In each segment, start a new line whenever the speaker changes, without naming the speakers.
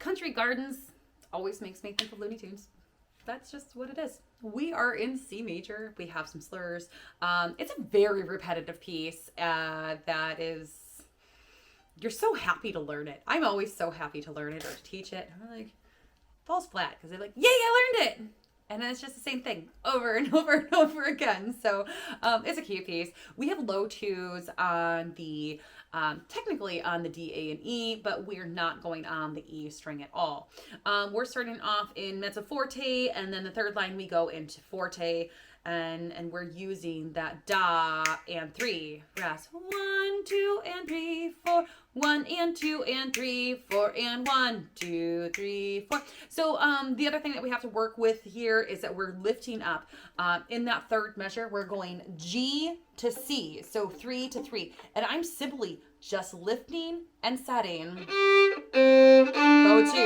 Country Gardens always makes me think of Looney Tunes. That's just what it is. We are in C major. We have some slurs. It's a very repetitive piece that is, you're so happy to learn it. I'm always so happy to learn it or to teach it. I'm like, falls flat because they're like, yay, I learned it. And then it's just the same thing over and over and over again. So it's a cute piece. We have low twos on the, technically on the D, A, and E, but we're not going on the E string at all. We're starting off in mezzo forte, and then the third line we go into forte, and we're using that da and 3 rest. 1, 2, and 3, 4. 1 and 2 and 3, 4 and 1, 2, 3, 4. So the other thing that we have to work with here is that we're lifting up. In that third measure, we're going G to C, so 3 to 3. And I'm simply just lifting and setting. Bow 2.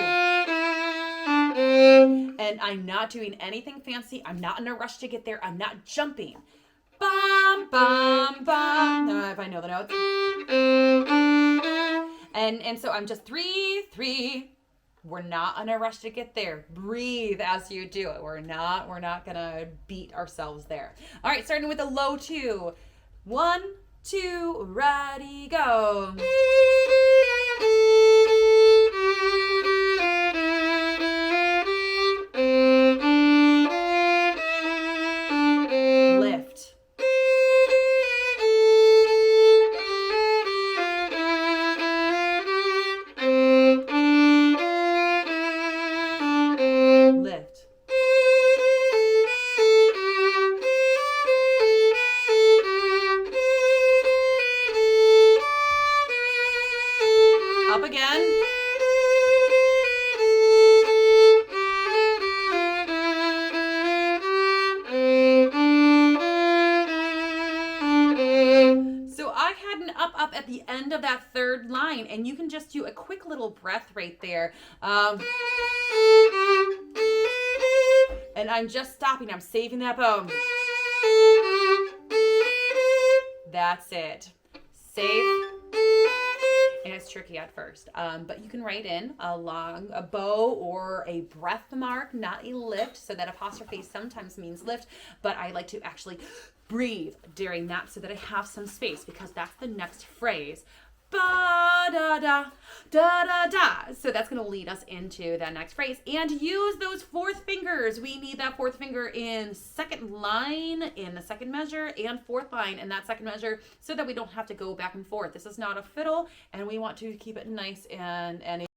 And I'm not doing anything fancy. I'm not in a rush to get there. I'm not jumping. Bum, bum, bum. If I know the notes. And so I'm just 3, 3. We're not in a rush to get there. Breathe as you do it. We're not gonna beat ourselves there. All right, starting with a low 2. 1, 2, ready, go. Lift. Lift. Up again. So I had an up at the end of that third line, and you can just do a quick little breath right there. And I'm just stopping. I'm saving that bow. That's it. Save. And it's tricky at first, but you can write in a bow or a breath mark, not a lift. So that apostrophe sometimes means lift, but I like to actually breathe during that so that I have some space, because that's the next phrase. Ba da da da da da. So that's going to lead us into that next phrase. And use those fourth fingers. We need that fourth finger in second line in the second measure and fourth line in that second measure, so that we don't have to go back and forth. This is not a fiddle, and we want to keep it nice and